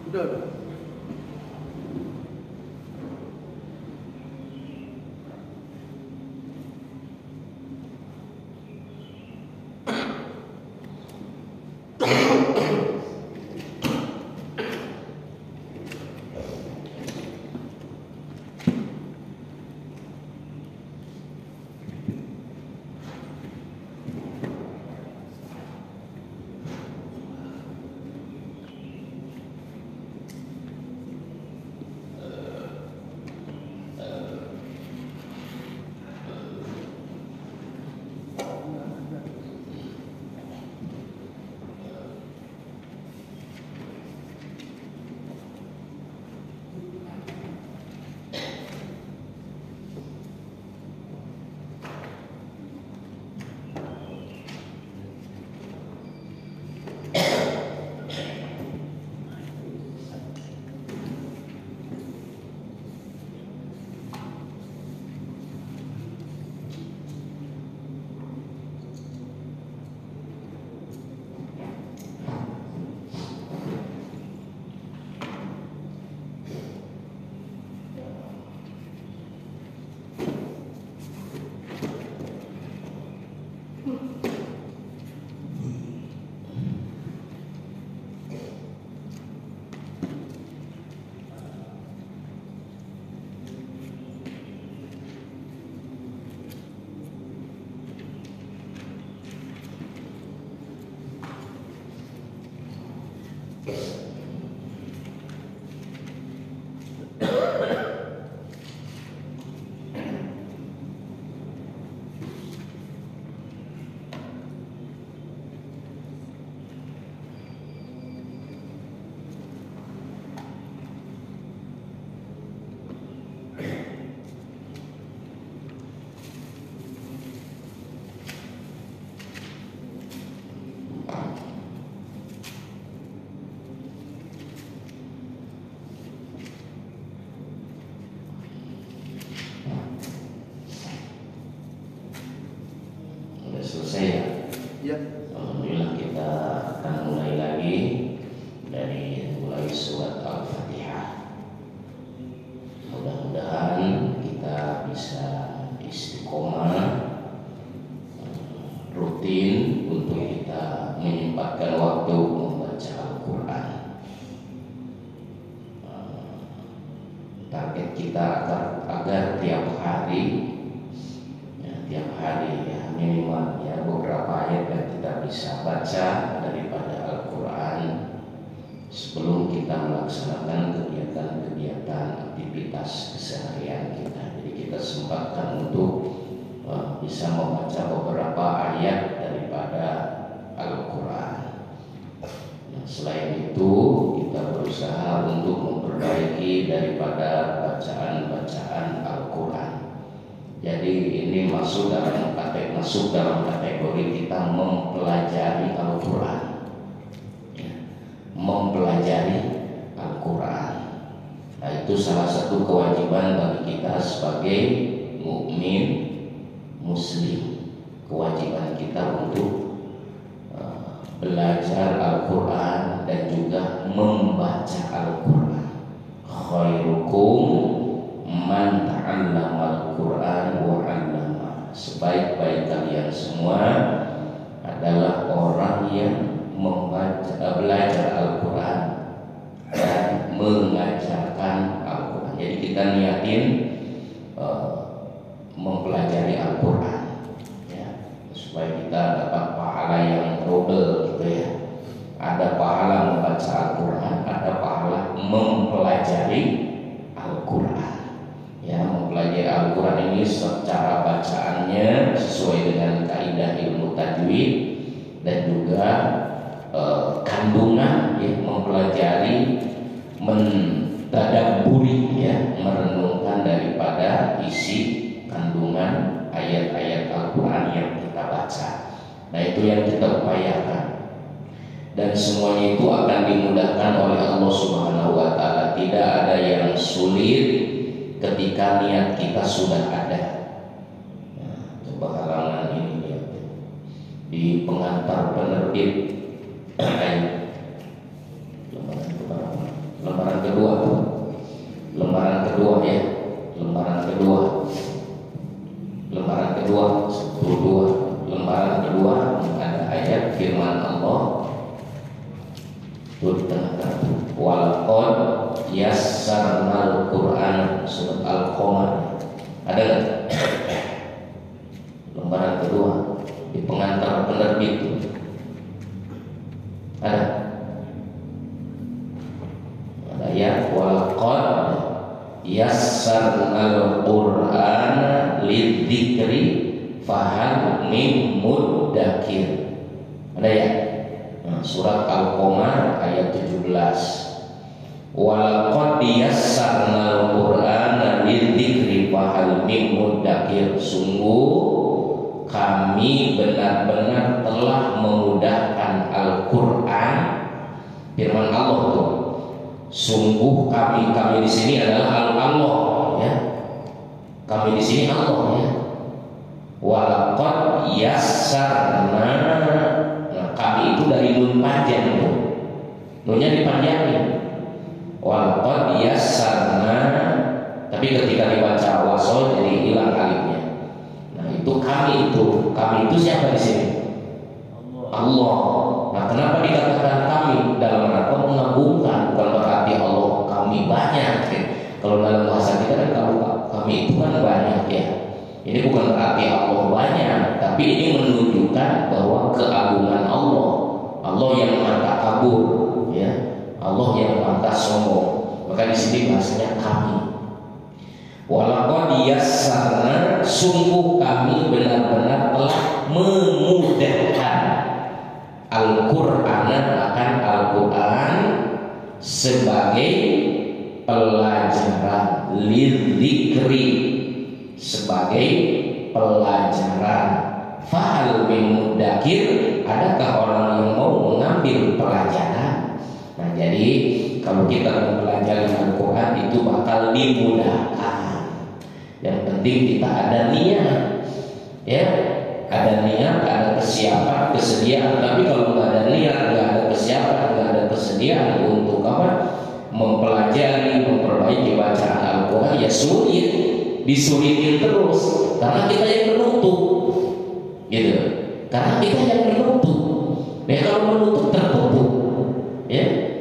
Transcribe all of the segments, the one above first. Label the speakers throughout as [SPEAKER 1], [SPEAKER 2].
[SPEAKER 1] Udah.
[SPEAKER 2] Selesai ya?
[SPEAKER 1] Ya.
[SPEAKER 2] Alhamdulillah, kita akan mulai lagi dari mulai surat Al-Fatihah. Mudah-mudahan kita bisa istiqomah rutin untuk kita menyempatkan waktu membaca Al-Quran. Target kita agar tiap hari minimal beberapa ayat yang kita bisa baca daripada Al-Quran sebelum kita melaksanakan kegiatan-kegiatan aktivitas keseharian kita. Jadi kita sempatkan untuk bisa membaca beberapa ayat daripada Al-Quran. Selain itu kita berusaha untuk memperbaiki daripada bacaan-bacaan Al-Quran. Jadi ini masuk dalam kategori kita mempelajari Al-Quran, mempelajari Al-Quran. Nah, itu salah satu kewajiban bagi kita sebagai mukmin muslim. Kewajiban kita untuk belajar Al-Quran dan juga membaca Al-Quran. Khairukum man ta'allama Al-Quran wa 'allama. Sebaik-baik kalian semua adalah orang yang belajar Al-Quran dan mengajarkan Al-Quran. Jadi kita niatin mempelajari Al-Quran ya, supaya kita dapat pahala yang double gitu ya. Ada pahala membaca Al-Quran, ada pahala mempelajari Al-Quran. Ya, mempelajari Al-Quran ini secara bacaannya sesuai dengan kaidah ilmu tajwid dan juga kandungan ya, mempelajari, mentadabburi ya, merenungkan daripada isi kandungan ayat-ayat Al-Quran yang kita baca. Nah, itu yang kita upayakan. Dan semuanya itu akan dimudahkan oleh Allah Subhanahu wa Ta'ala. Tidak ada yang sulit ketika niat kita sudah ada. Nah, coba halangan ini lihat di pengantar penerbit lembaran kedua tuh. Lembaran kedua ya. Lembaran kedua. Lembaran kedua, 1, 2. Lembaran kedua ada ayat firman Allah tuh di tengah-tengah. Walaqad yassarnal Qur'an, surat Al-Qamar. Ada nggak? Lembaran kedua di pengantar penerbit. Ada ya, walaqad yassarnal Qur'ana lidzikri fahal min muddakir. Ada ya? Surat Al-Qamar ayat 17. Walaqad yassarnal Qur'ana lidzikri fahal min muddakir. Sungguh kami benar-benar telah memudahkan Al-Qur'an. Firman Allah tuh. Sungguh kami di sini adalah Allah ya. Kami di sini Allah ya. Walaqad yassarna. Nah, kami itu dari nun panjang tuh. Nunnya dipanjangin. Walaqad yassarna. Tapi ketika dibaca wasol jadi hilang alifnya. Nah, itu kami itu siapa di sini? Allah. Nah, kenapa dikatakan kami? Dalam rangka mengagungkan, bukan berarti Allah kami banyak. Kalau dalam bahasa kita kan kalau kami itu kan banyak ya. Ini bukan berarti Allah banyak, tapi ini menunjukkan bahwa keagungan Allah. Allah yang maha takabur, ya. Allah yang maha sombong. Maka di sini bahasanya kami. Walaqad yassarna, sungguh kami benar-benar telah memudahkan Al-Qur'an akan Al-Qur'an sebagai pelajaran, lidzikri sebagai pelajaran. Fahal min muddakir, adakah orang yang mau mengambil pelajaran? Nah, jadi kalau kita mempelajari Al-Qur'an itu bakal dimudahkan. Yang penting kita ada niat, ya, ada niat, ada kesiapan, kesediaan. Tapi kalau nggak ada niat, nggak ada kesiapan, nggak ada kesediaan untuk apa? Mempelajari, memperbaiki bacaan Al-Quran, ya sulit, disulitin terus. Karena kita yang menutup, gitu. Karena kita yang menutup. Ya kalau menutup tertutup, ya.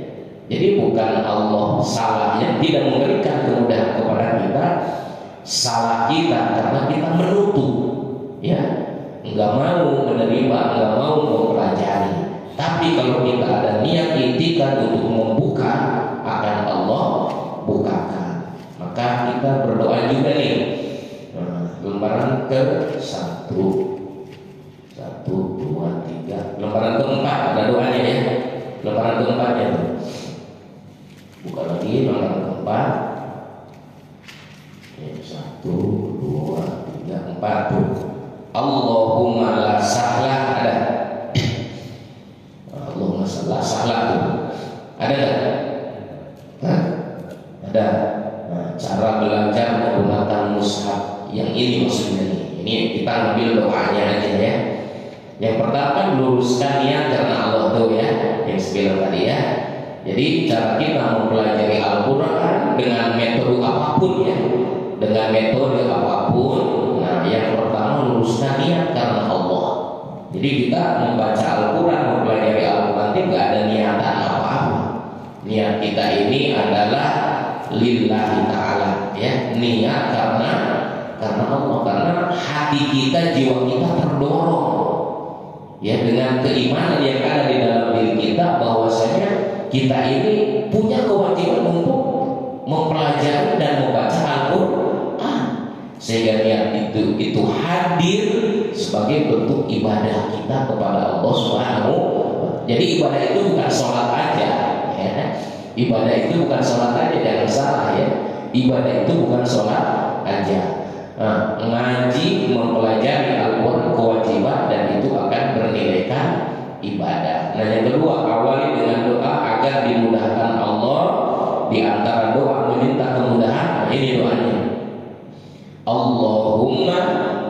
[SPEAKER 2] Jadi bukan Allah salahnya tidak memberikan kemudahan kepada kita. Salah kita karena kita menutup, ya, nggak mau menerima, nggak mau mempelajari. Tapi kalau kita ada niat itikad untuk membuka, akan Allah bukakan. Maka kita berdoa juga nih. Lembaran ke 1, 2, 3. Lembaran keempat ada doanya ya. Lembaran keempatnya tuh. Buka lagi lembaran keempat. 1, 2, 3, 4 tuh. Allahumma la sahla, ada. Allahumma la sahla tuh. Ada enggak? Hah? Ada. Nah, cara belajar menggunakan mushaf yang ini maksudnya nih. Ini kita ambil doanya aja ya. Yang pertama luruskan niat karena Allah tuh ya, yang sebelum tadi ya. Jadi cara kita mempelajari Al-Qur'an dengan metode apapun ya. Dengan metode apapun. Nah, yang pertama luruskan niat karena Allah. Jadi kita membaca Al-Quran, mempelajari Al-Quran itu gak ada niatan apa-apa. Niat kita ini adalah lillahi ta'ala, ya. Niat karena Allah, karena hati kita, jiwa kita terdorong, ya, dengan keimanan yang ada di dalam diri kita bahwasanya kita ini punya kewajiban untuk mempelajari dan membaca Al-Quran, sehingga niat itu hadir sebagai bentuk ibadah kita kepada Allah Subhanahu. Jadi ibadah itu bukan sholat aja, ya. Ibadah itu bukan sholat aja, jangan salah ya. Ibadah itu bukan sholat aja. Nah, ngaji, mempelajari Al-Quran kewajiban dan itu akan bernilaikan ibadah. Nah, yang kedua, awali dengan doa agar dimudahkan Allah. Di antara doa meminta kemudahan, nah ini doanya. Allahumma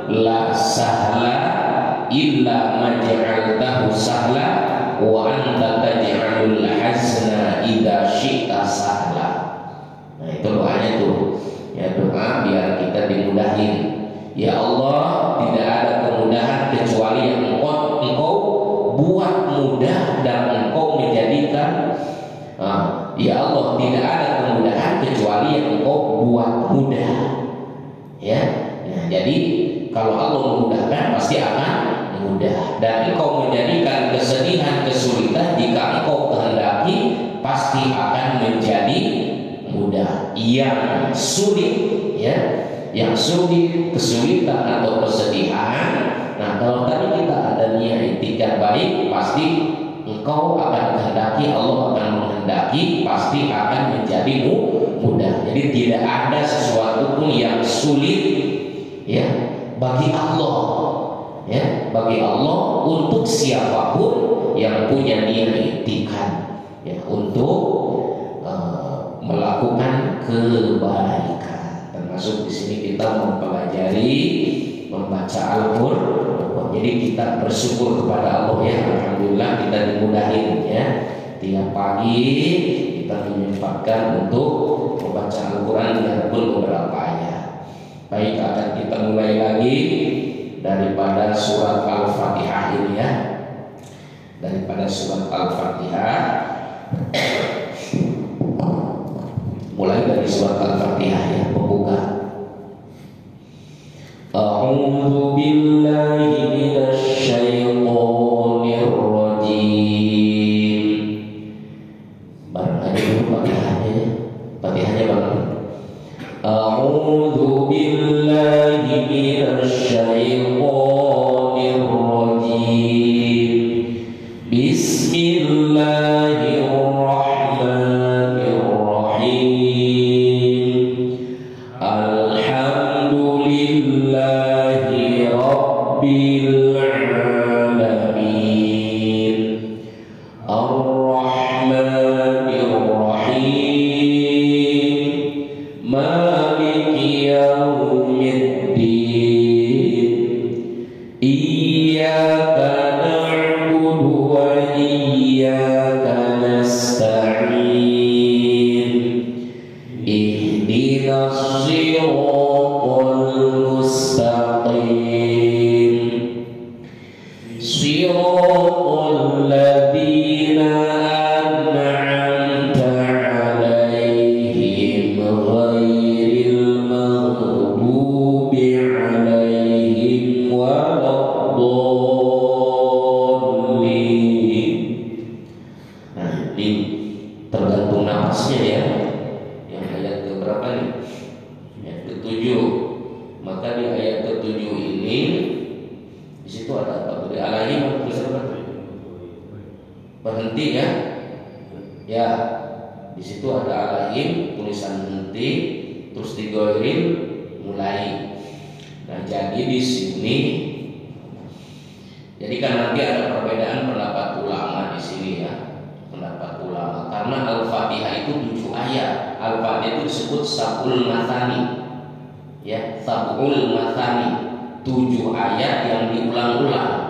[SPEAKER 2] la sahla illa ma ja'altahu sahla wa anta taj'alul hazna idza syi'ta sahla. Ya Allah, tidak ada kemudahan kecuali yang engkau buat mudah dan engkau menjadikan. Ya Allah, tidak ada kemudahan kecuali yang engkau buat mudah. Ya, nah, jadi kalau Allah memudahkan pasti akan mudah, dan engkau menjadikan kesedihan, kesulitan jika engkau kehendaki pasti akan menjadi mudah. Yang sulit, ya, yang sulit, kesulitan atau kesedihan. Nah, kalau tadi kita ada niat itikad baik, pasti engkau akan kehendaki, Allah akan menghendaki, pasti akan menjadi mudah. Jadi tidak ada sesuatu pun yang sulit, ya, bagi Allah, ya, bagi Allah untuk siapapun yang punya niat itikad, ya, untuk melakukan kebaikan. Termasuk di sini kita mempelajari membaca Al-Qur'an. Jadi kita bersyukur kepada Allah, ya, alhamdulillah kita dimudahin, ya. Tiap pagi kita menyempatkan untuk membaca Al-Qur'an biarpun beberapa ayat. Baik, akan kita mulai lagi daripada surat Al-Fatihah ini, ya. Daripada surat Al-Fatihah. Mulai dari surat Al-Fatihah, ya, pembuka. A'udzu billahi minasy syaithanir rajim. Bareng aja dulu Fatihahnya, ya. Fatihahnya bareng. A'udzu billahi minasy syaithanir rajim. Bismillahirrahmanirrahim. Alhamdulillahi rabbil alamin. Ar-Rahmanir Rahim. Maliki yaumiddin. Iyyaka na'budu wa iyyaka nasta'in. Ihdinas siratal mustaqim. Siratal ladzina an'amta 'alaihim ghairil maghdubi 'alaihim waladdallin. Nah, ini tergantung napasnya, ya. Yang ayat keberapa nih? Ayat ke-7. Maka di ayat ke-7 ini di situ ada apa? Di alaihim berhenti, ya. Ya, di situ ada alaihim tulisan henti, terus digoirin mulai. Nah, jadi di sini, jadi kan nanti ada perbedaan pendapat ulama di sini, ya. Pendapat ulama karena Al-Fatihah itu 7 ayat. Al-Fatihah itu disebut sab'ul mathani, ya, sab'ul mathani, 7 ayat yang diulang-ulang.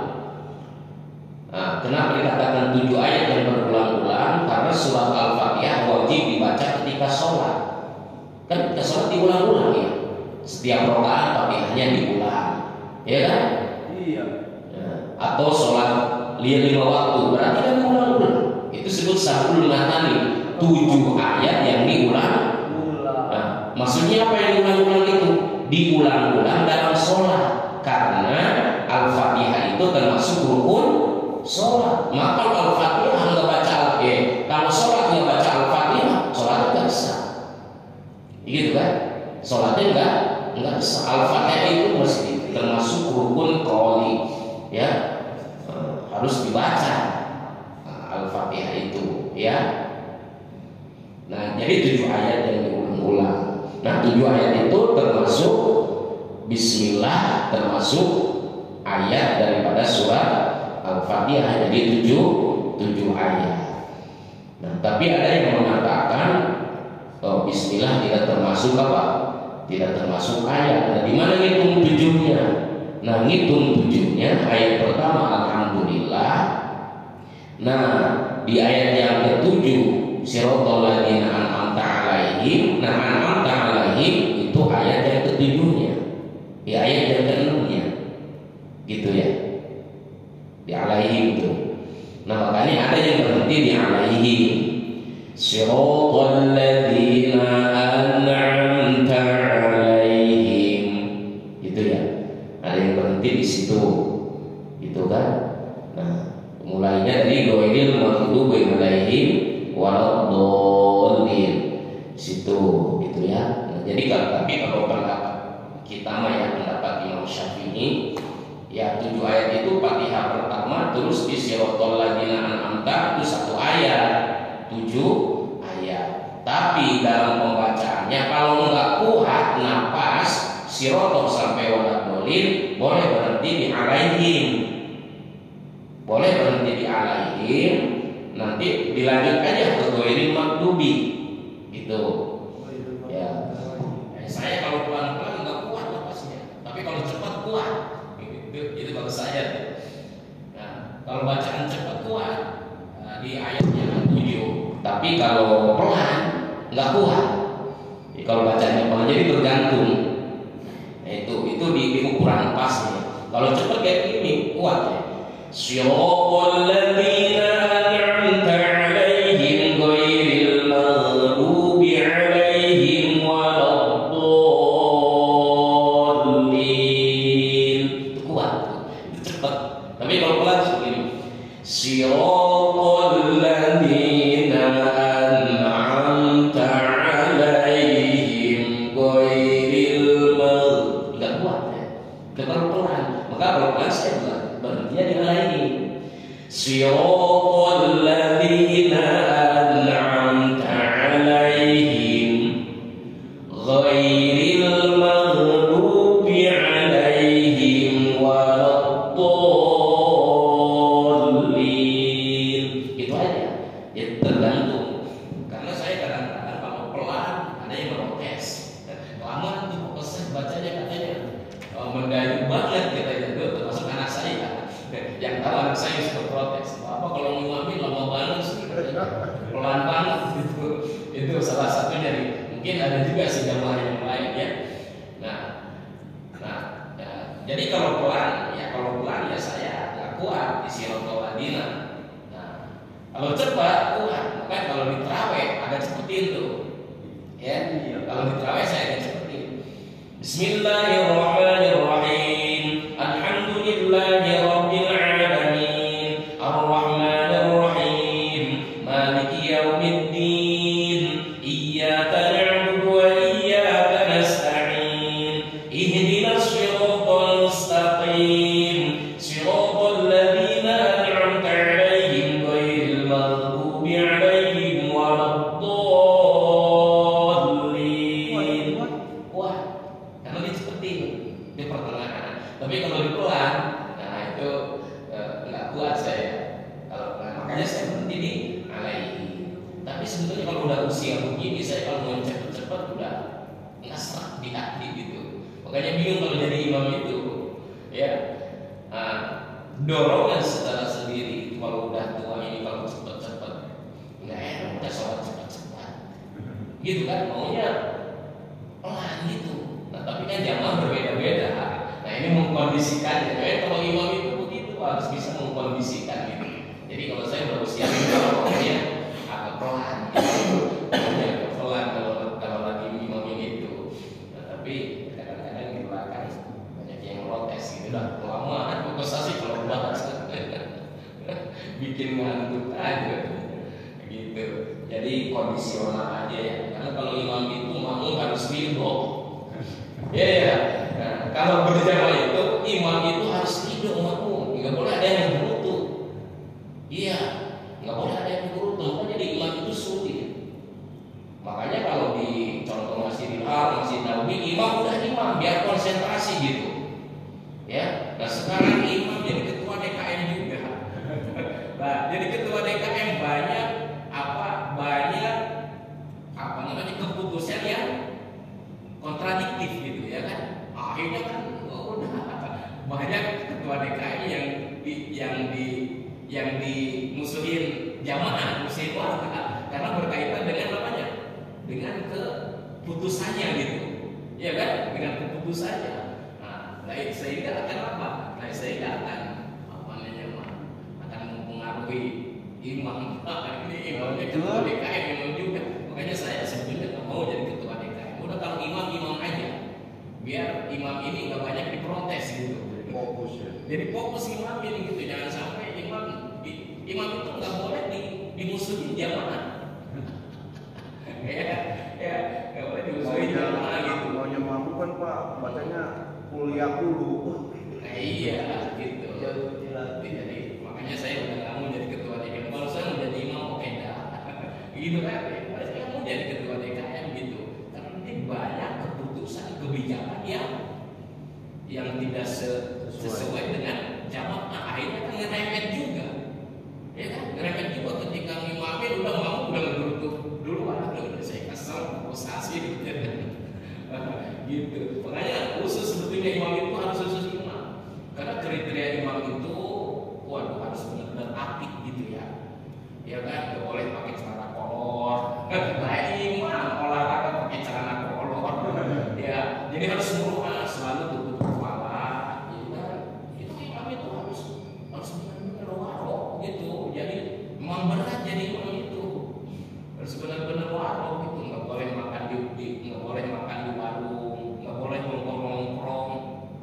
[SPEAKER 2] Nah, kenapa dikatakan 7 ayat yang berulang-ulang? Karena surat Al-Fatihah wajib dibaca ketika sholat. Kan ketika sholat diulang-ulang, ya. Setiap rakaat Fatihahnya diulang, ya kan? Iya. Nah, atau sholat 5 waktu berarti kan diulang-ulang. Itu disebut sab'ul mathani, 7 ayat yang diulang. Nah, maksudnya apa yang diulang-ulang itu? Diulang-ulang dalam sholat, karena Al-Fatihah itu termasuk rukun sholat. Maka kalau Al-Fatihah nggak baca kalau sholat nggak baca Al-Fatihah, sholatnya nggak sah. Gitu kan? Sholatnya nggak sah. Al-Fatihah itu mesti termasuk rukun qauli, ya, harus dibaca. Al-Fatihah itu, ya. Nah, jadi 7 ayat yang diulang-ulang. Nah, 7 ayat itu termasuk Bismillah, termasuk ayat daripada surat Al-Fatihah. Jadi 7 ayat. Nah, tapi ada yang mengatakan Bismillah tidak termasuk apa? Tidak termasuk ayat. Nah, di mana ngitung 7-nya? Nah, ngitung 7-nya ayat pertama Alhamdulillah. Nah, di ayat yang ke-7 Siratal ladzina an'amta 'alaihim. Nah, an'amta 'alaihim itu ayat yang ke-7-nya. Di ayat yang Siratal ladzina an'amta 'alaihim. Itu ya. Ada yang berhenti di situ. Itu kan. Nah, mulainya dari ghairil maghdubi 'alaihim waladdallin. Situ gitu ya. Nah, jadi tapi kalau pendapat kita mah ya pendapat Imam Syafi'i ya 7 ayat itu Fatihah pertama terus di Siratal ladzina an'amta itu 1 ayat 7 ayat. Tapi dalam pembacaannya kalau nggak kuat napas Siratal sampai waladdallin boleh berhenti di alaihim. Boleh berhenti di alaihim, nanti dilanjut aja ke ghairil maghdubi gitu. Ya. Saya kalau pelan-pelan nggak kuat napasnya, tapi kalau cepat kuat. Itu kalau saya. Nah, kalau bacaan cepat kuat di ayatnya 7, tapi kalau pelan nggak kuat. Kalau bacanya pelan jadi tergantung. Nah, itu di ukuran pasnya. Kalau cepat kayak gini kuat ya. Siratal ladzina an'amta 'alaihim ghairil maghdubi 'alaihim waladdallin. Itu kuat, itu cepat. Tapi kalau pelan begini. Siratal ladzina an'amta 'alaihim ghairil maghdubi. Enggak kuat ya. Kalau pelan, maka kalau pelan saya berhentinya di alaihim. Siratal ladzina an'amta 'alaihim ghairil maghdubi 'alaihim waladdallin. Itu aja. Ya tergantung. Karena saya kadang-kadang kalau pelan ada yang protes. Lama tuh proses bacanya katanya mendayu banget kita itu termasuk anak saya. Yang tahu anak saya suka protes. Apa kalau ngimami lama banget sih? Pelan banget gitu. Itu salah satunya nih. Mungkin ada juga sih jamaah yang lain ya. Nah, ya, jadi kalau pelan ya saya nggak kuat di Siratal ladzina. Nah, kalau cepat kuat. Makanya kalau di tarawih agak cepetin tuh. Ya, kalau di tarawih saya agak cepetin. Bismillahirrahmanirrahim. Alhamdulillahi rabbil alamin. Ar-Rahmanir Rahim. Maliki yaumiddin. Iyyaka na'budu wa iyyaka nasta'in. Ihdinas siratal mustaqim. Siratal ladzina an'amta 'alaihim ghairil maghdubi 'alaihim waladdallin. Wah, karena dia seperti di pertengahan. Tapi kalau di pelan, nah itu nggak kuat saya. Kalau makanya saya berhenti di alaihi. Tapi sebetulnya kalau udah usia begini, saya kalau mau cepet-cepet udah nggak serak di hati gitu. Makanya bingung kalau jadi imam itu, ya. Dorongan secara sendiri kalau udah tua ini kalau cepet-cepet nggak enak, udah sholat cepet-cepet. Gitu kan maunya pelan gitu. Nah, tapi kan jamaah berbeda-beda. Nah, ini mengkondisikannya. Kalau imam itu begitu harus bisa mengkondisikan gitu. Jadi kalau saya berusia pokoknya agak pelan gitu. Agak pelan kalau lagi imam itu. Nah, tapi kadang-kadang di belakang banyak yang protes gitu lah. Kelamaan fokusasi kalau bahas bikin ngantuk aja gitu. Jadi kondisional aja ya. Karena kalau imam itu makmum harus ridho. Ya. Nah, kalau berjamaah itu imam itu harus ridho makmum. Nggak boleh ada yang berutu. Iya, nggak boleh ada yang berutu. Makanya jadi imam itu sulit. Makanya kalau di contoh Masjidil Haram, Masjid Nabawi, imam udah imam biar konsentrasi gitu. Ya. Nah sekarang imam jadi ketua DKM juga. Nah, jadi ketua DKM banyak keputusan yang kontradiktif gitu ya kan. Akhirnya kan udah banyak ketua DKI yang dimusuhin jamaah, musuhin warga karena berkaitan dengan namanya, dengan keputusannya gitu, ya kan, dengan keputusannya. Nah, sehingga akan apa? Nah, sehingga akan mempengaruhi imam. Ini imamnya ketua DKI memang juga. Jadi fokus imam ini gitu, jangan sampai imam itu nggak boleh dimusuhin jamaah. ya, nggak boleh dimusuhin jamaah gitu.
[SPEAKER 1] Maunya mampu kan Pak, bacanya kuliah dulu.
[SPEAKER 2] Iya, gitu. Jadi makanya saya udah nggak mau jadi ketua DKM. Kalau saya mau jadi imam, oke dah. Gitu kan? Saya mau jadi ketua DKM gitu. Karena nanti banyak keputusan kebijakan yang tidak sesuai dengan jamaah, akhirnya kan ngerempet juga, ya kan? Ngerempet juga ketika ngimamin udah mau udah ngerutuk duluan, udah saya kesel, frustasi gitu. Gitu. Makanya khusus sebetulnya imam itu harus khusus imam, karena kriteria imam itu, waduh harus benar-benar apik gitu ya. Ya kan, gak boleh pakai celana kolor. Nah imam olahraga pakai celana kolor. Ya, jadi harus semua selalu tutup kepala. Jadi kan, itu imam itu harus benar-benar waro gitu. Jadi memang berat jadi imam itu harus benar-benar waro gitu. Nggak boleh makan nggak boleh makan di warung, nggak boleh nongkrong.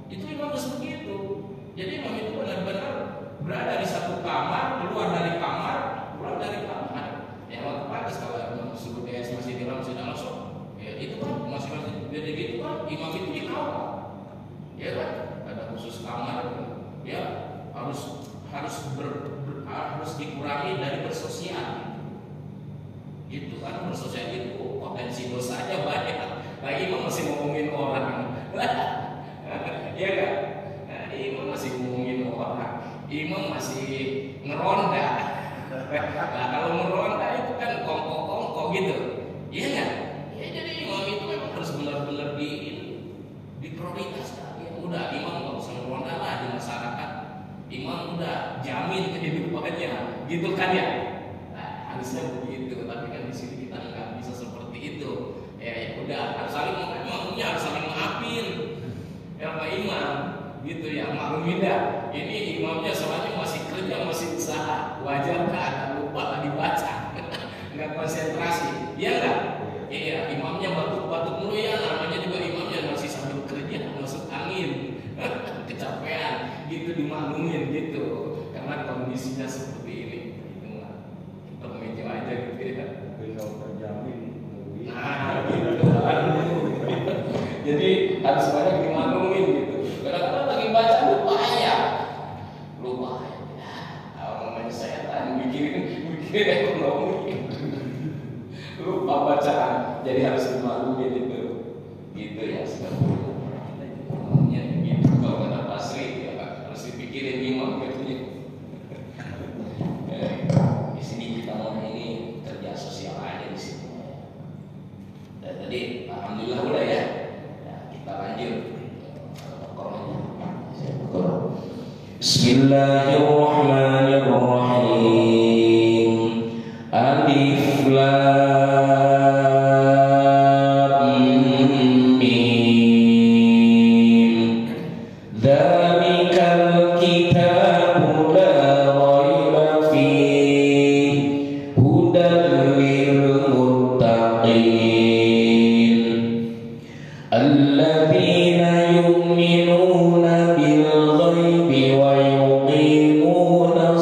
[SPEAKER 2] Itu imam harus begitu. Jadi imam itu benar-benar berada di satu kamar, keluar dari kamar. Ya waktu pantas kalau memang suruh dia masih di dalam sudah langsung. Ya itu kan masih jadi gitu kan imam itu dikawal. Ya kan ada khusus kamar. Ya harus dikurangi dari bersosial. Gitu kan bersosial itu potensi dosanya banyak. Lagi imam masih ngomongin orang. Ya kan? Nah, imam masih ngomongin orang. Imam masih ngeronda. Nah kalau meronda itu kan kongko gitu, iya nggak? Ya jadi imam itu memang harus benar-benar diprioritaskan. Ya udah imam nggak usah meronda lah di masyarakat. Imam udah jamin kehidupannya, gitu kan ya? Nah, harusnya begitu. Tapi kan di sini kita nggak bisa seperti itu. Ya udah harus saling imamnya harus saling maafin. Ya Pak Imam, gitu ya maklumin dah. Ini imamnya soalnya masih kerja, masih usaha, wajar kan lupa dibaca, nggak konsentrasi, iya nggak? Iya, imamnya batuk-batuk mulu ya, namanya juga imamnya masih sambil kerja, masuk angin, kecapean, gitu dimaklumin gitu, karena kondisinya seperti ini, itu mah intermejo aja gitu ya.
[SPEAKER 1] Kalau terjamin.
[SPEAKER 2] Nah, gitu. Jadi harus banyak dimaklumin gitu. Kadang-kadang lagi baca lupa ya. Orang namanya setan mikirin ekonomi. Lupa bacaan. Jadi harus dimaklumin itu. Gitu ya sebenarnya. Ya gitu. Kalau kata pasri ya harus dipikirin imam gitu. Di sini kita mau ini kerja sosial aja di sini. Dan tadi alhamdulillah udah ya. Kita lanjut. Bismillahirrahmanirrahim. Alif lam mim. Dzalikal kitabu la raiba fihi hudan lil muttaqin alladzina yu'minuna bil ghaibi wa yuqimuna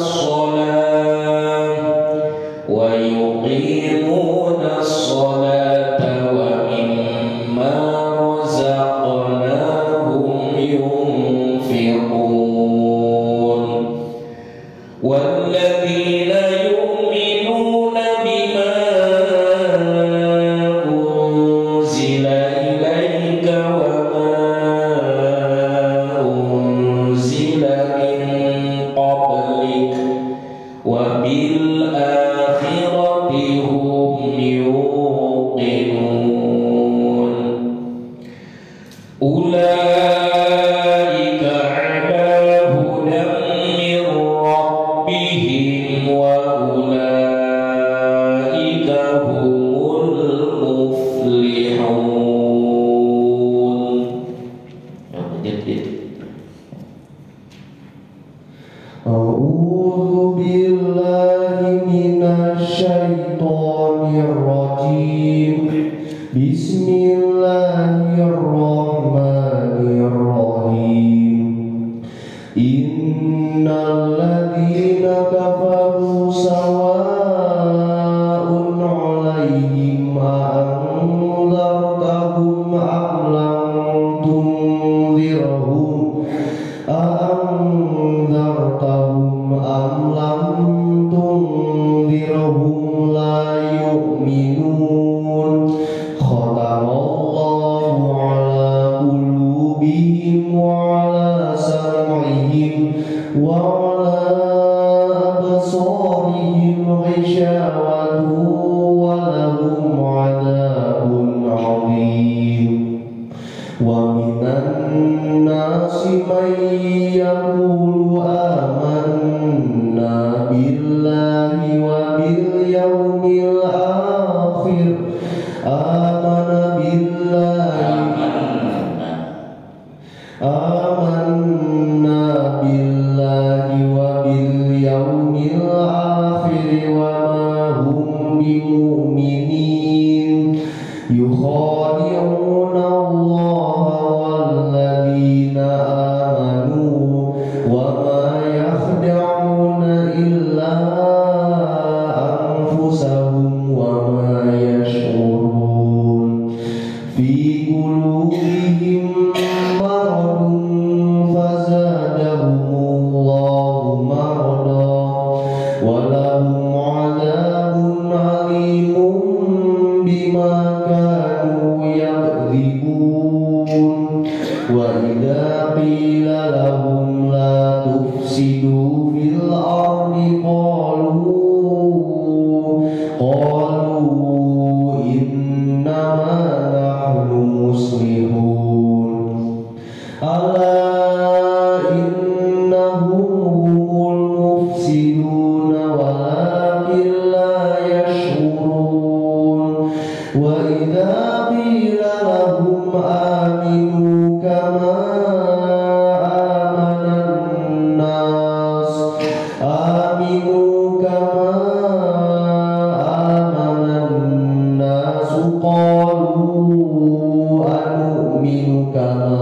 [SPEAKER 2] as-salata wa mimma razaqnahum yunfiqun walladzina yu'minuna bima unzila ilayka wa unzila min qablik wa bil akhirati hum yuqinun ulaika ala hudan min rabbihim wa ulaika humul muflihun.
[SPEAKER 1] A'udzu billahi minasy syaithanir rajim. Bismillahirrahmanirrahim.
[SPEAKER 3] أأنذرتهم أم لم تنذرهم لا يؤمنون ختم الله على قلوبهم وعلى سمعهم وعلى أبصارهم غشاوة ولهم عذاب عظيم ومن الناس من يقول آمنا بالله وباليوم الآخر آمنا بالله وباليوم الآخر وما هم بمؤمنين يخادعون الله والذين آمنوا وما يخدعون إلا أنفسهم وما يشعرون في قلوبهم مرض فزادهم الله مرضا ولهم عذاب عليم بما كانوا يكذبون وإذا قيل لهم لا تفسدوا في الأرض قالوا إنما نحن مصلحون ألا إنهم هم المفسدون ولكن لا يشعرون وإذا قيل لهم آمنوا كما آمن الناس قالوا أنؤمن كما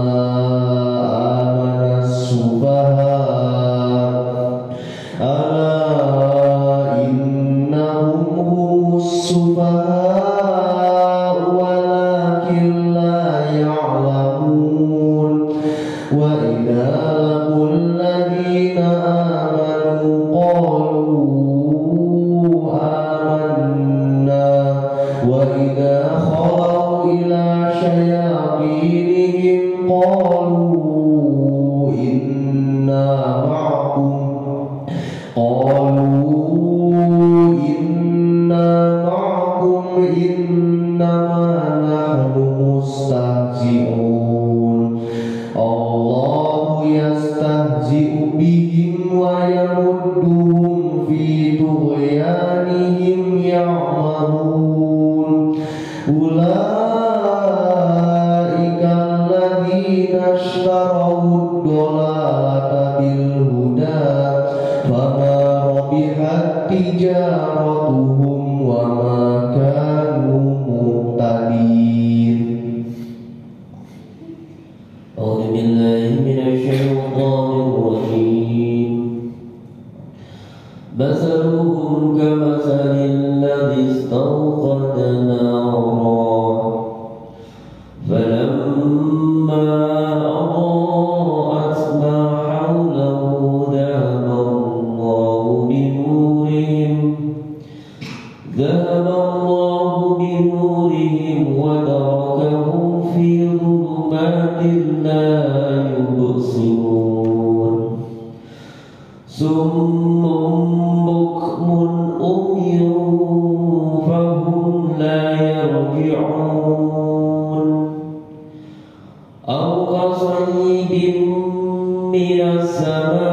[SPEAKER 3] آمن السفهاء ألا إنهم هم السفهاء ولكن لا يعلمون وإذا لقوا الذين آمنوا قالوا آمنا وإذا خلوا إلى شياطينهم قالوا إنا معكم إنما نحن مستهزئون الله يستهزئ بهم ويمدهم في طغيانهم يعمهون أولئك الذين اشتروا الضلالة بالهدى فما ربحت تجارتهم وما كانوا مهتدين. أعوذ بالله من الشيطان الرجيم. مثلهم كمثل الذي استوقد نارا فلما أضاءت ما حوله ذهب الله بنورهم وتركهم في ظلمات لا يبصرون صم بكم عمي فهم لا يرجعون أو كصيب من السماء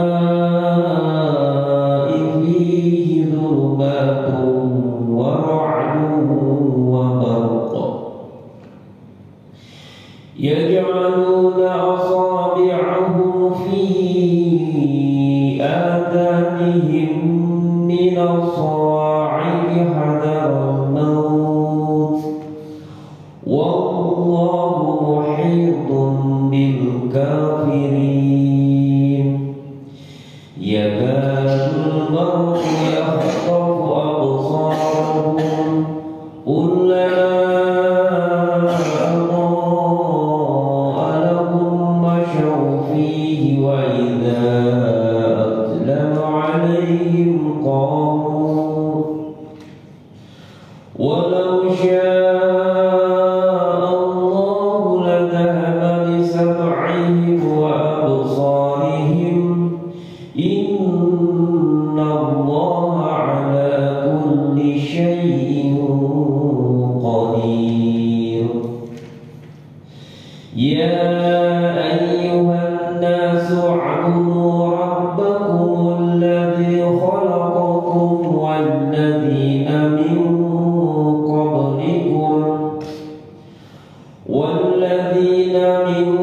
[SPEAKER 3] فيه ظلمات ورعد وبرق يجعلون أصابعهم في آذانهم من الصواعق حذر الموت والله محيط بالكافرين يكاد البرق يخطف أبصارهم كلما يا أيها الناس اعبدوا ربكم الذي خلقكم والذين من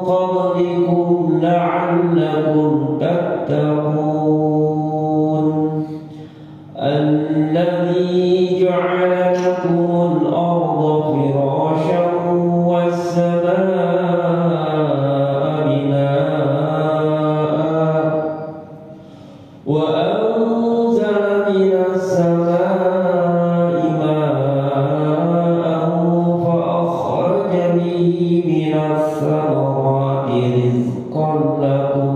[SPEAKER 3] قبلكم لعلكم تتقون الذي جعل لكم الأرض فراشا والسماء بناء وأنزل من السماء ماء فأخرج به من الثمرات رزقا لكم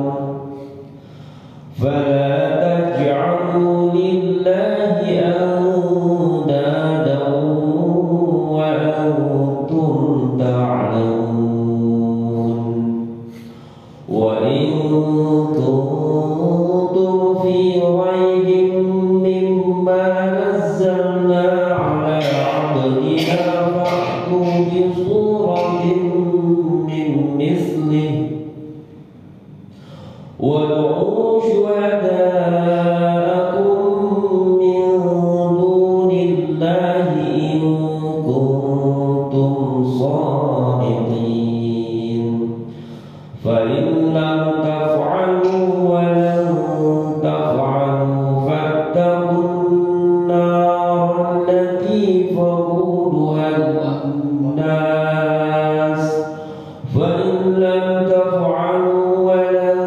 [SPEAKER 3] فلا تجعلوا لله أندادا وأنتم تعلمون وإن كنتم في ريب مما نزلنا على عبدنا فأتوا بسورة من مثله وادعوا شهداءكم من دون الله إن كنتم صادقين فإن لم تفعلوا ولن تفعلوا فاتقوا النار التي وقودها الناس فإن لم تفعلوا ولن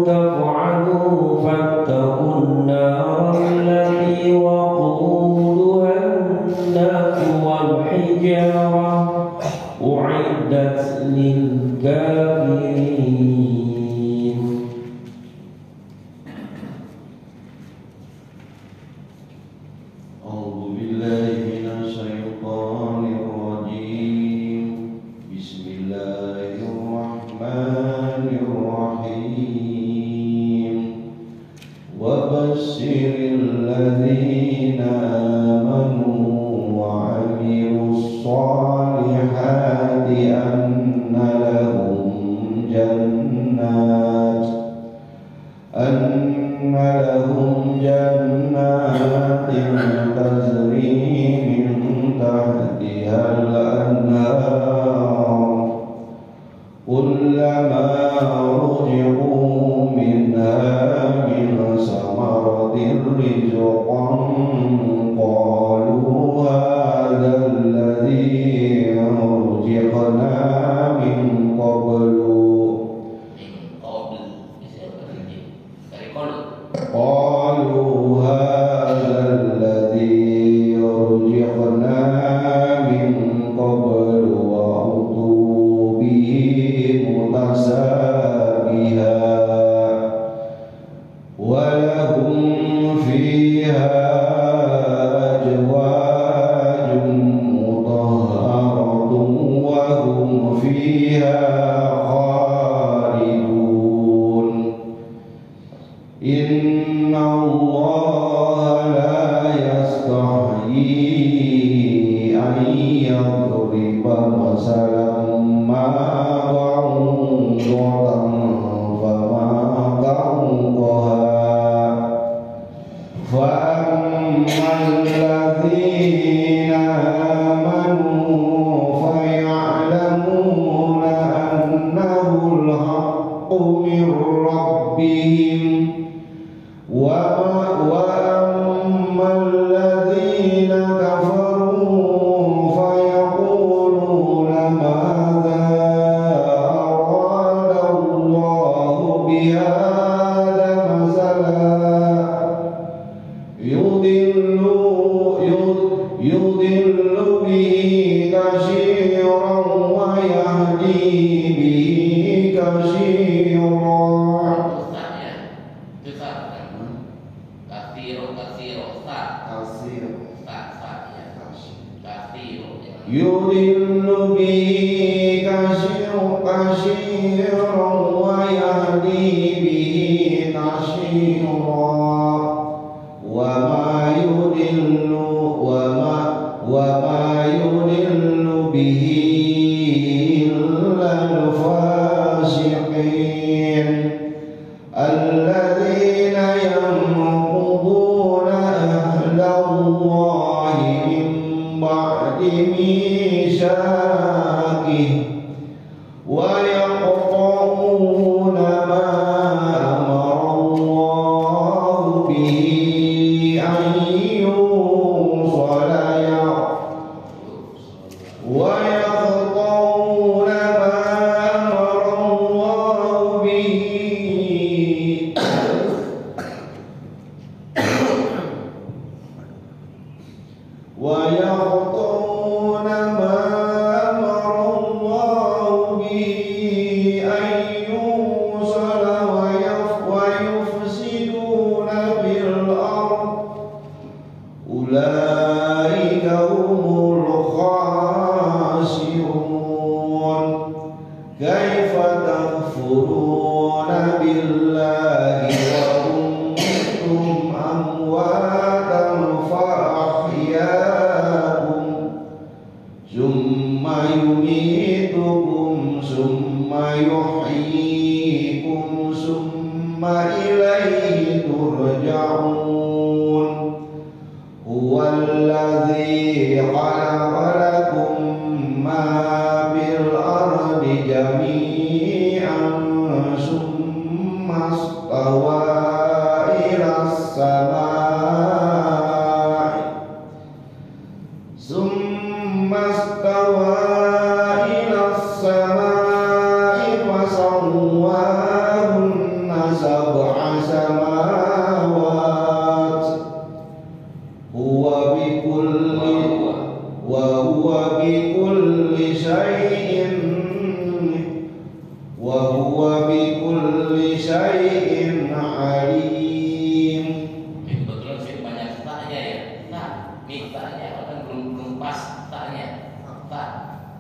[SPEAKER 3] تفعلوا فاتقوا النار التي وقودها الناس والحجارة أعدت للكافرين.
[SPEAKER 1] أعوذ بالله من الشيطان الرجيم. بسم الله الرحمن الرحيم. وبشر الذين آمنوا وعملوا الصالحات أن لهم جنات تجري من تحتها الأنهار كلما رزقوا منها من ثمرة رزقا قالوا هذا الذي رزقنا من قبل قالوا هذا الذي رزقنا من قبل وأتوا به متشابها ولهم فيها أزواج مطهرة وهم فيها خالدون. إن الله لا يستحيي أن يضرب مثلا ما بعوضة فما فوقها فأما الذين آمنوا فيعلمون أنه الحق من ربهم وأما الذين كفروا فيقولون ماذا أراد الله بهذا مثلا يضل به كثيرا ويهدي به كثيرا. يضل به كثيرا ويهدي به كثيرا وما يضل به إلا بمشاكه ويقطعون ما أمر الله به أن يوصل ويقطعون ما أمر الله به ويقطعون ما أمر الله به أن يوصل ويفسدون بالأرض أولئك هم الخاسرون كيف تكفرون بالله وكنتم أمواتا فأحياكم ثم يميتكم ثم يحييكم ثم إليه ترجعون هو الذي خلق لكم ما في الأرض جميعا ثم استوى إلى السماء فسواهن سبع سماوات وهو بكل شيء عليم.
[SPEAKER 2] Kebetulan sih banyak taknya ya. Taknya kan belum pas taknya.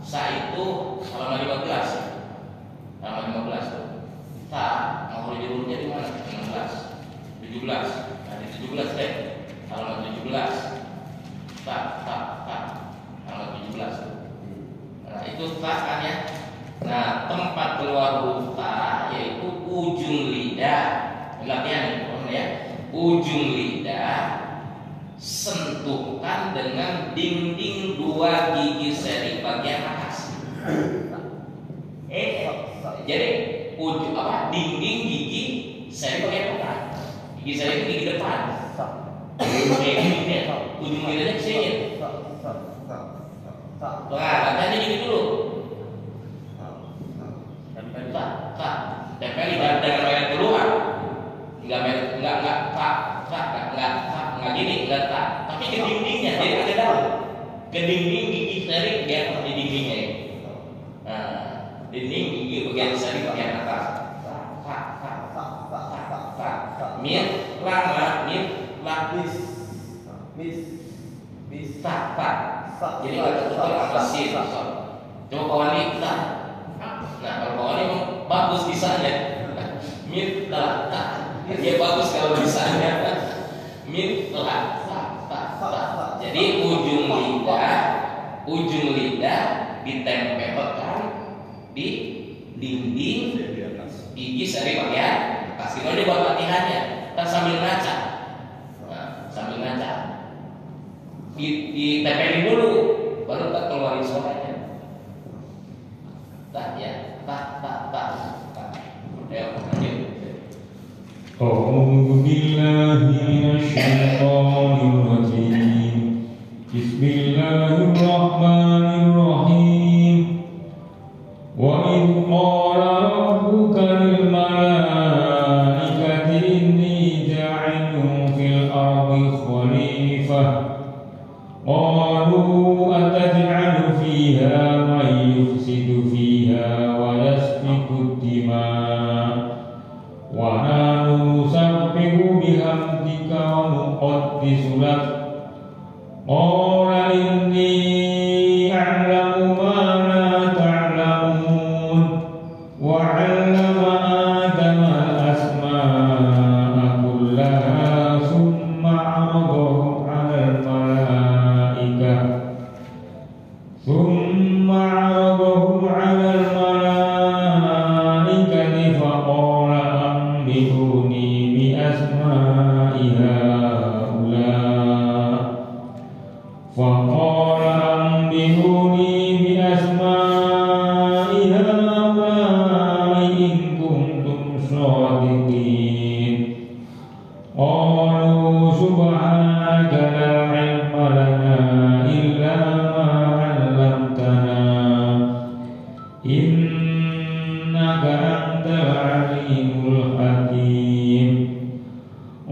[SPEAKER 2] Sa itu halaman 15. Halaman 15 tuh. Mau huruf-hurufnya di mana? 16, 17. Nah, di 17 deh. Halaman 17. Halaman 17 tuh. Nah, itu kan ya. Nah, tempat keluar huruf ta yaitu ujung lidah. Latihan ya. Ujung lidah sentuhkan dengan dinding dua gigi seri bagian atas. Jadi ujung dinding gigi seri bagian atas. Gigi seri itu gigi depan. Ujung lidahnya ke sini. Nah, latihannya gini dulu. Tempel lidah dengan merah keluar. Enggak gini, enggak tak. Tapi ke dindingnya, jadi agak dalam. Ke dinding gigi seri bagian di dindingnya. Nah, dinding gigi bagian seri bagian atas. Mir, lama, mir, lapis, tak. Jadi nggak tertutup sama sin. Coba kawan ini tak. Nah, kalau kawan ini bagus bisanya. Mir, tak. Dia bagus kalau bisanya. Mir, tak. Jadi ujung lidah ditempelkan di dinding gigi seri bagian atas. Kalau dia buat latihannya, kan sambil ngaca. Ditempelin dulu, baru tak keluarin suaranya. Tak.
[SPEAKER 3] A'udzu billahi minasyaitonir rajim. Bismillahirrahmanirrahim. Wa idh qala rabbuka lil malaikati inni ja'ilun fil ardi khalifah. Qalu ataj'alu fiha man yufsidu fiha wa yasfiku ad-dima' wa nahnu nusabbihu bihamdika wa nuqaddisu lak. Qala inni a'lamu ma la ta'lamun wa 'allama Adama al-asma'a kullaha thumma 'aradahum 'ala al-malaikah thumma بأسماء هؤلاء إن كنتم صادقين قالوا سبحانك لا علم لنا إلا ما علمتنا إنك أنت العليم الحكيم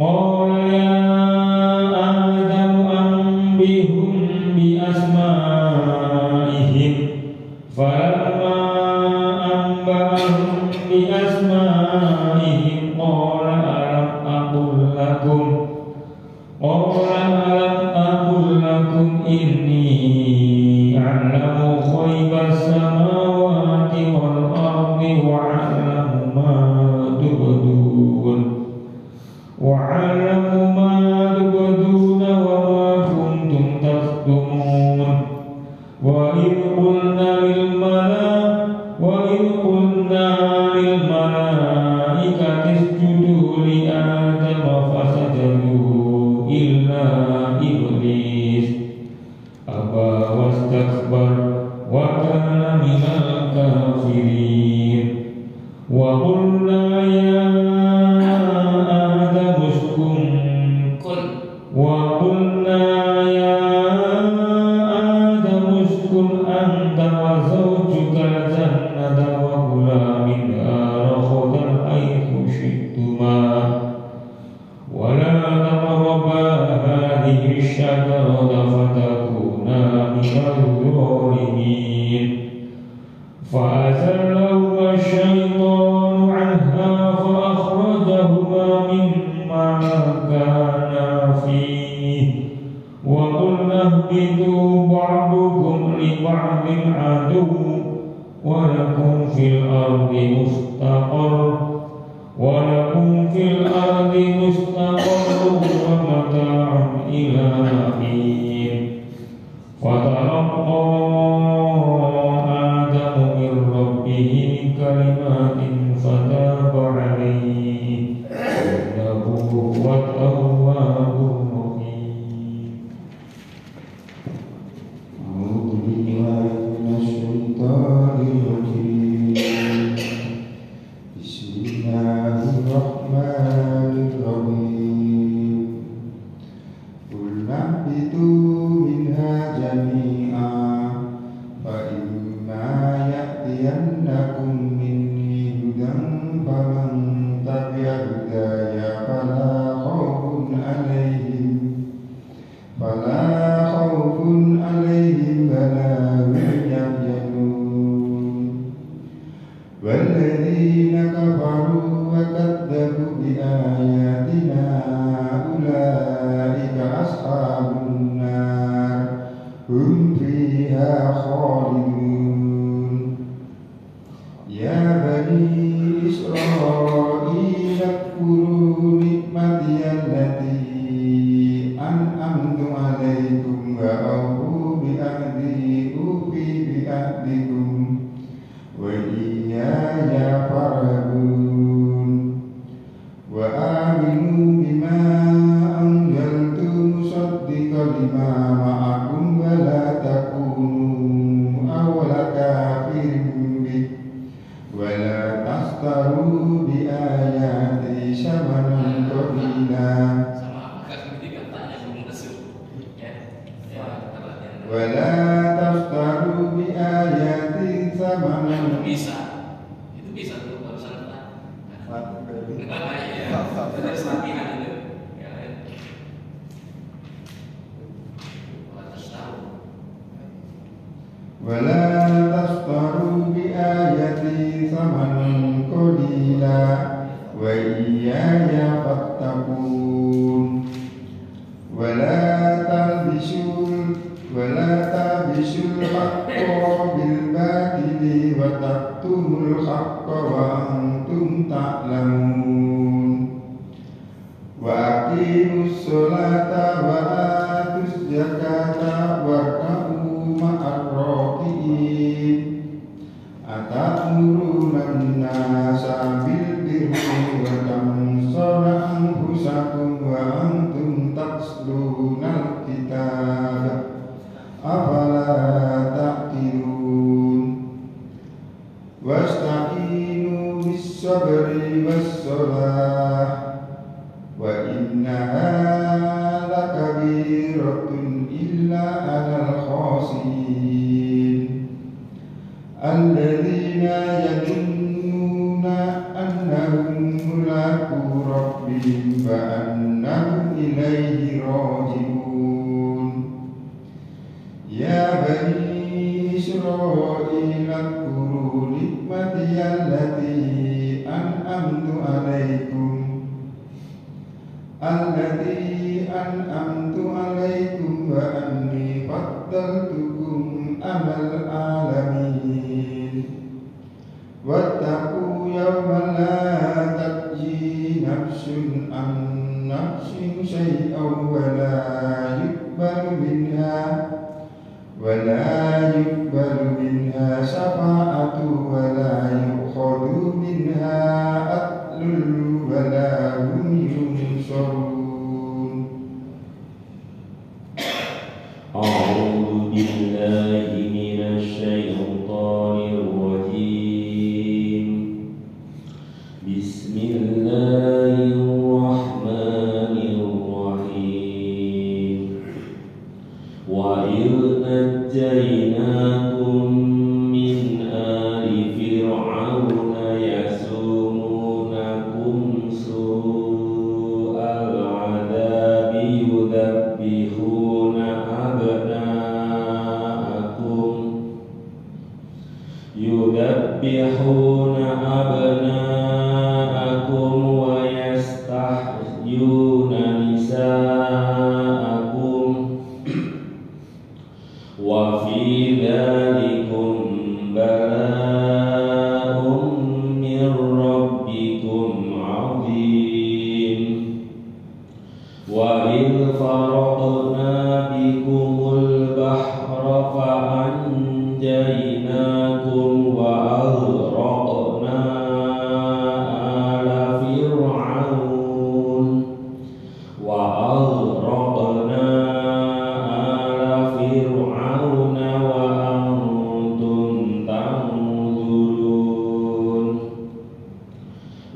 [SPEAKER 3] قال يا آدم أنبئهم بأسمائهم فلما أنبأهم بأسمائهم قال ألم أقل لكم إني أعلم غيب السماوات والأرض وأعلم ما تبدون وما كنتم تكتمون وإذ قلنا للملائكة اسجدوا لآدم فسجدوا إلا إبليس أبى واستكبر وكان من الكافرين وقلنا يا آدم اسكن أنت وزوجك الجنة وكلا منها رغدا حيث شئتما ولا تقربا هذه الشجرة فتكونا من الظالمين فأزلهما الشيطان عنها فأخرجهما مما كانا فيه وقلنا اهبطوا بعضكم لبعض عدو ولكم في الأرض مستقر ومتاع إلى حين فتلقى آدم من ربه كلمات فتاب عليه إنه هو التواب الرحيم
[SPEAKER 4] أعوذ بالله من الشيطان الرجيم بسم الله الرحمن الرحيم قلنا اهبطوا منها جميعا فإما يأتينكم مني هدى فمن تبع هدايا فلا خوف عليهم ولا هم يحزنون والذين كفروا وكذبوا بآياتنا أولئك أصحاب النار هم فيها خالدون يا بني إسرائيل اذكروا نعمتي التي أنعمت عليكم وأوفوا بعهدي أوفي بعهدكم وإياي فارهبون وآمنوا بما أنزلت مصدقا لما معكم ولا تكونوا أول كافر به ولا تشتروا بآياتي ثمنا قليلا ولا تشتروا بآياتي ثمنا
[SPEAKER 2] itu bisa tuh barusan terus latihan itu ya
[SPEAKER 4] ولا تشتروا بآياتي ثمنا قليلا وإياي فاتقون ولا تلبسوا الحق بالباطل وتكتموا الحق وأنتم تعلمون وأقيموا الصلاة وآتوا الزكاة واركعوا مع الراكعين أتأمرون الناس بالبر وتنسون أنفسكم وأنتم تتلون الكتاب أفلا تعقلون wasta'inu bis-sabri was-shalah wa innaha lakabiratun illa 'alal khashiyin alladzina yadunnuna annahum mulaqu rabbihim fa annahum ilaihi raji'un ya bani Israil adkuru nikmati allati an'amtu alaikum wa anni faddaltukum alal alamin wattaqu yawman la tajzi nafsun an nafsin shay'an wa la yuqbalu minha shafa'atu wa la yu'khadhu minha adlun wa la hum yunsarun.
[SPEAKER 3] A'udzu billahi minasy syaithanir rajim. Bismillahirrahmanirrahim. Wa idh najjaynakum min ali fir'auna yasumunakum su'al 'adzabi yudhabbihuna abna'akum wa yastahyuna nisa'akum wa fi dzalikum bala'un min rabbikum 'adzim wa idh faraqna bikumul bahra fa anjaynakum wa aghraqna ala fir'aun wa antum tanzurun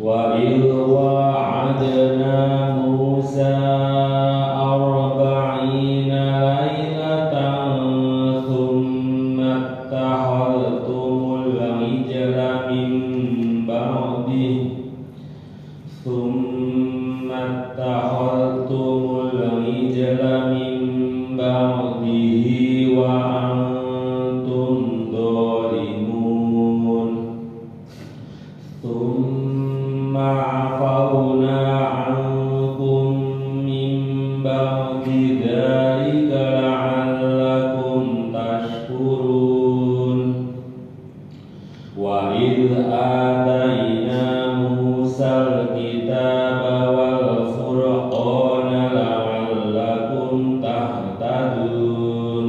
[SPEAKER 3] wa idh wa'adna Musa arba'ina laylatan thumma ittakhadhtumul ijla min ba'dihi wa antum dhalimun thumma 'afawna 'ankum min ba'di dzalika la'allakum tashkurun wa idh atayna Musal kitaba wal furqana la'allakum tahtadun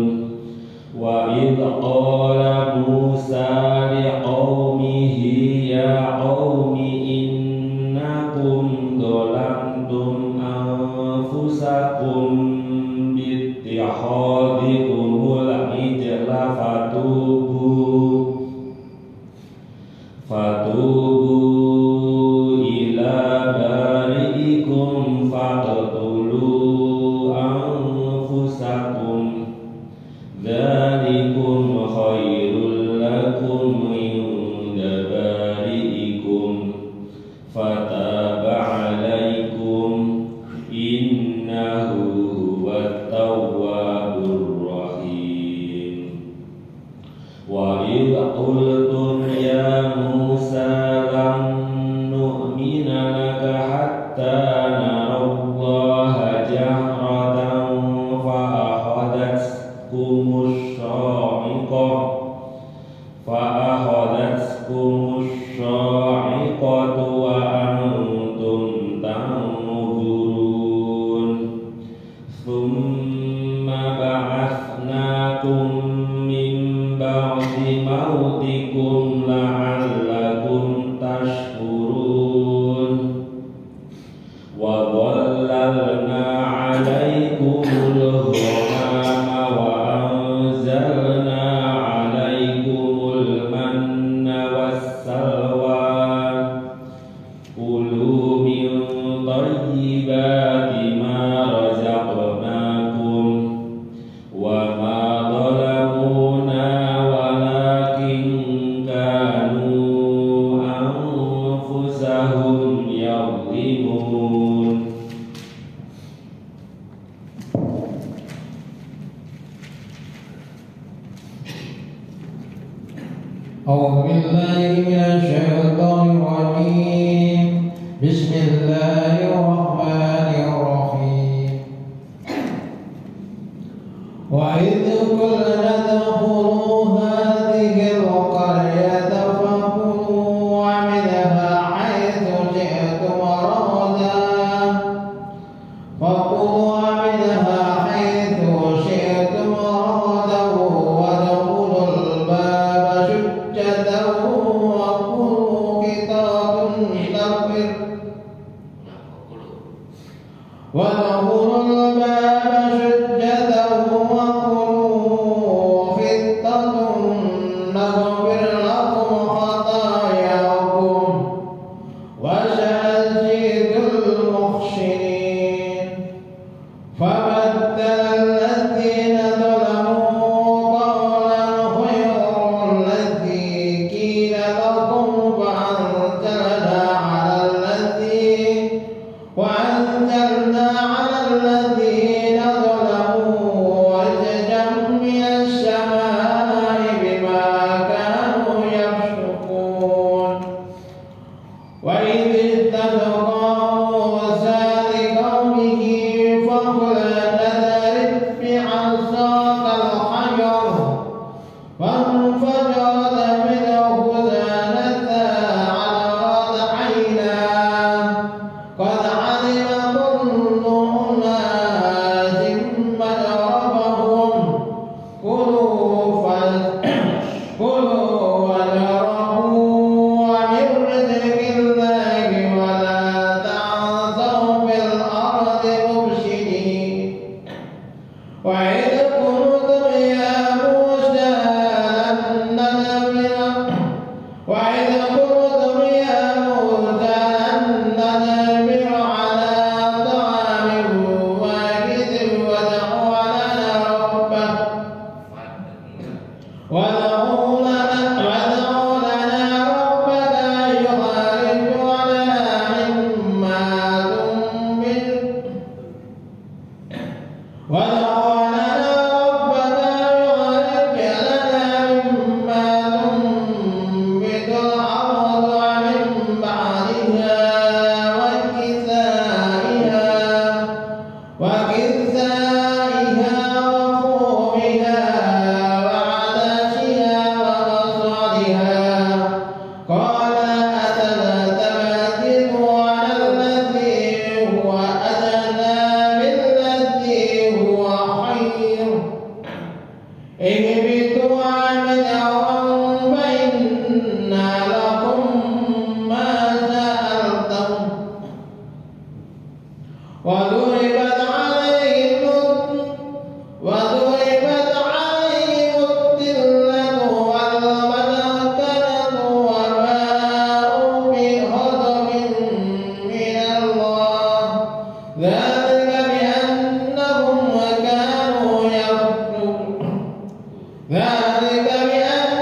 [SPEAKER 3] wa idh qala Musa liqaumihi ya qaumi innakum dhalamtum anfusakum bittikhadhikumul ijla fatubu ila bari'ikum faqtulu anfusakum dzalikum khairul lakum inda bari'ikum fataba 'alaikum innahu huwat tawwabur rahim wa idh qultum ya Musa lan nu'mina laka hatta narallaha jahratan fa akhadhatkumus sa'iqatu wa antum tanzurun thumma ba'athnakum min ba'di mautikum la'allakum tashkurun wa dhallalna 'alaikumul ghamama wa anzalna 'alaikumul manna was
[SPEAKER 5] أعوذ بالله من الشيطان الرجيم بسم الله الرحمن الرحيم وإذ قلنا ادخلوا هذه القرية فكلوا منها حيث شئتم رغدا وادخلوا الباب سجدا وقولوا حطة نغفر لكم خطاياكم وسنزيد المحسنين فبدل الذين ظلموا قولا غير الذي قيل لهم وأنزلنا على الذين ظلموا رجزا من السماء بما كانوا يفسقون وإذ استسقى موسى لقومه فقل اضرب بعصاك الحجر فانفجرت منه اثنتا عشرة عينا قد علم كل أناس مشربهم كلوا واشربوا من رزق الله ولا تعثوا في الأرض مفسدين وإذ قلتم يا موسى لن نصبر على طعام واحد فادع لنا ربك يخرج لنا مما تنبت الأرض ومن بعدها وكسائها وفومها وعدسها وبصلها قال أتستبدلون الذي هو أدنى بالذي هو خير اهبطوا عمدا فإن لكم ما سألتم وضربت عليهم الذلة والمسكنة وباءوا بغضب من الله ذلك بأنهم كانوا يكفرون بآيات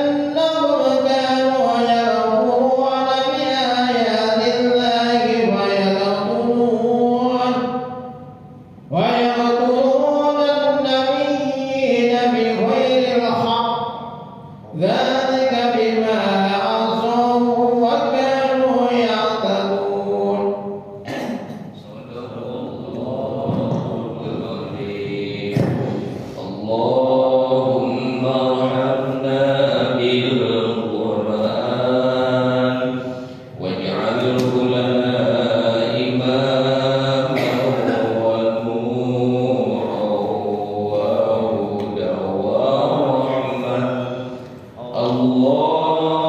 [SPEAKER 5] الله ويقتلون النبيين بغير الحق ذلك بما عصوا وكانوا يعتدون
[SPEAKER 2] اللهم ارحمنا بالقرآن واجعله لنا إماما ونورا وهدى ورحمة اللهم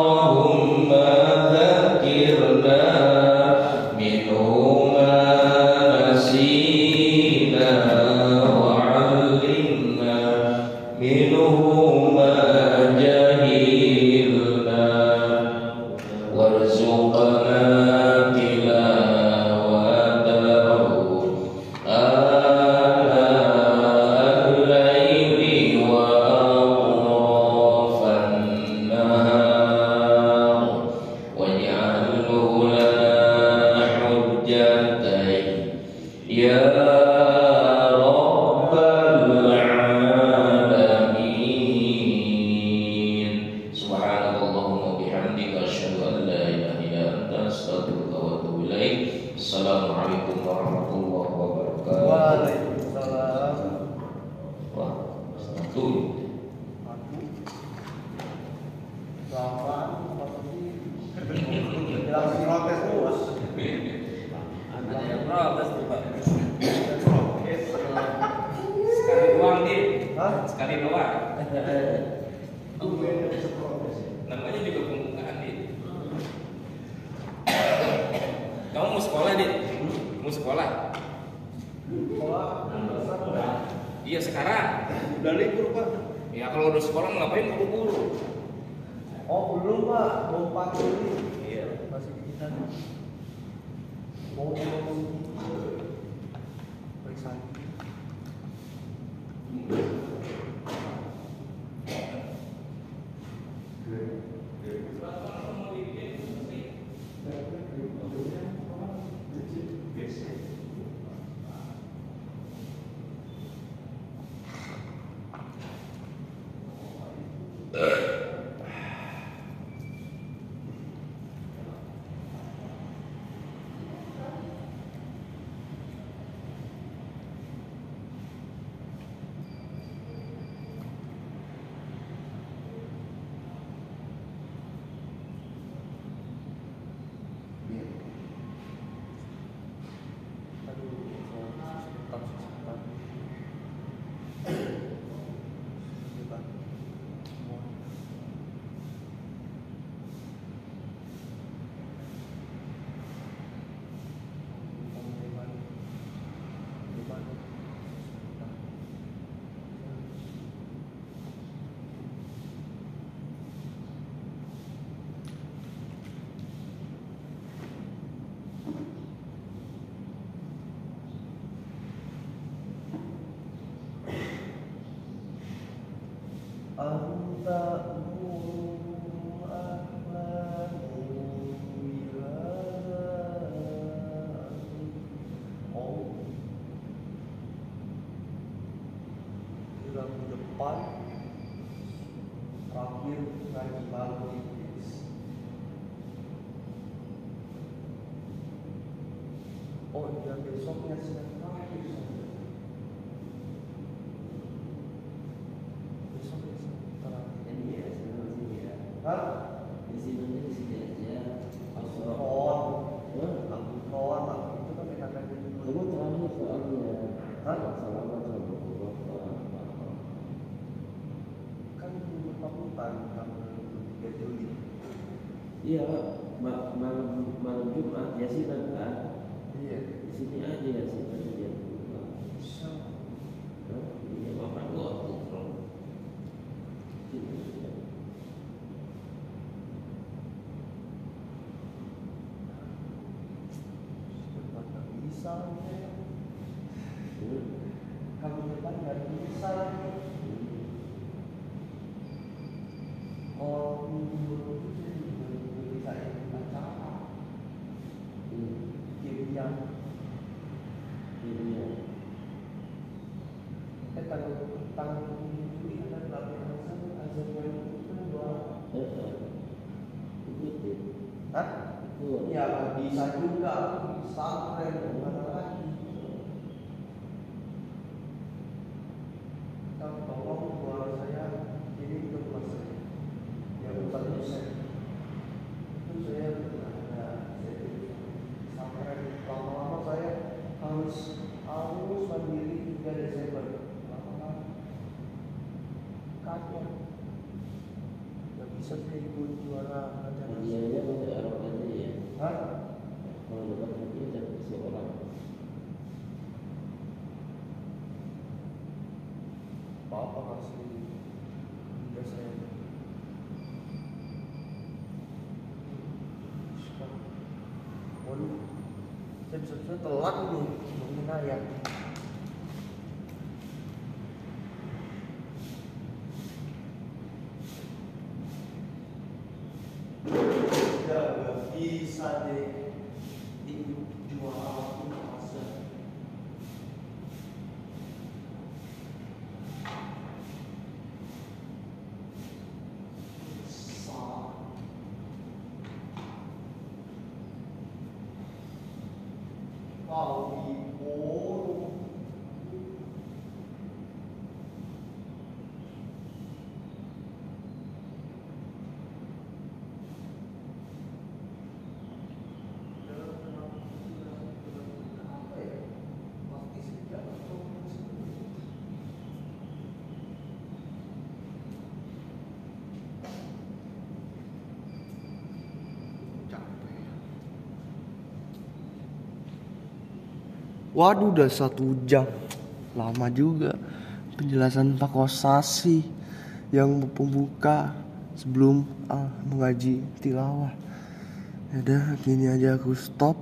[SPEAKER 2] bihamdika asyhadu an la ilaha illa anta astaghfiruka wa atubu ilaik. Assalamualaikum warahmatullahi wabarakatuh.
[SPEAKER 1] Waalaikumsalam.
[SPEAKER 2] Wah, satu.
[SPEAKER 1] Langsung protes terus.
[SPEAKER 6] Ada yang protes tuh Pak. Sekali doang nih.
[SPEAKER 1] Hah?
[SPEAKER 6] Sekali doang.
[SPEAKER 1] Gue bisa protes.
[SPEAKER 6] Namanya juga pembukaan nih. Kamu mau sekolah nih? Mau sekolah?
[SPEAKER 1] Sekolah.
[SPEAKER 6] Iya sekarang.
[SPEAKER 1] Udah libur Pak.
[SPEAKER 6] Ya kalau udah sekolah ngapain buru-buru?
[SPEAKER 1] Oh belum Pak, mau pagi ini.
[SPEAKER 6] Iya.
[SPEAKER 1] Masih di kita. Mau periksa. Minggu depan terakhir ngaji malam Inggris. Oh iya besoknya sidang terakhir. Besoknya sidang terakhir.
[SPEAKER 7] Ini ya, sebenarnya sini ya.
[SPEAKER 1] Hah?
[SPEAKER 7] Di sini aja.
[SPEAKER 1] Angkor itu kan enakan di
[SPEAKER 7] Kamu terakhir soalnya.
[SPEAKER 1] Hah?
[SPEAKER 7] Selamat
[SPEAKER 1] kan berpaputan tanggal 3 Juli.
[SPEAKER 7] Iya, malam Jumat ya sih kan?
[SPEAKER 1] Iya.
[SPEAKER 7] Di sini aja ya sih kan dia.
[SPEAKER 1] Bisa.
[SPEAKER 7] Iya, bapak gua tuh.
[SPEAKER 1] Nggak bisa ya. Kalau depan nggak bisa lagi. Oh, bisa ikut acara. Game yang tanggal 7 Juli ada pelatihan azan itu kan dua. Hah? Ya bisa juga pesantren mana lagi. Kalau tolong suara saya kirim ke kelas saya. Ya bukan dosen. Itu saya ada pesantren lama-lama saya harus mandiri 3 Desember. Lama-lama kacau. Gak bisa saya ikut juara acara.
[SPEAKER 7] Hadiahnya untuk orang aja ya.
[SPEAKER 1] Hah?
[SPEAKER 7] Kalau dapat hadiah dapat seorang.
[SPEAKER 1] Apa kasih tiga saya. Waduh, saya bisa telat nih ngomongin ayat. Gak bisa deh ikut juara pun masa.
[SPEAKER 8] Waduh, udah 1 jam. Lama juga penjelasan Pak Kosasi yang pembuka sebelum mengaji tilawah. Yaudah, gini aja aku stop.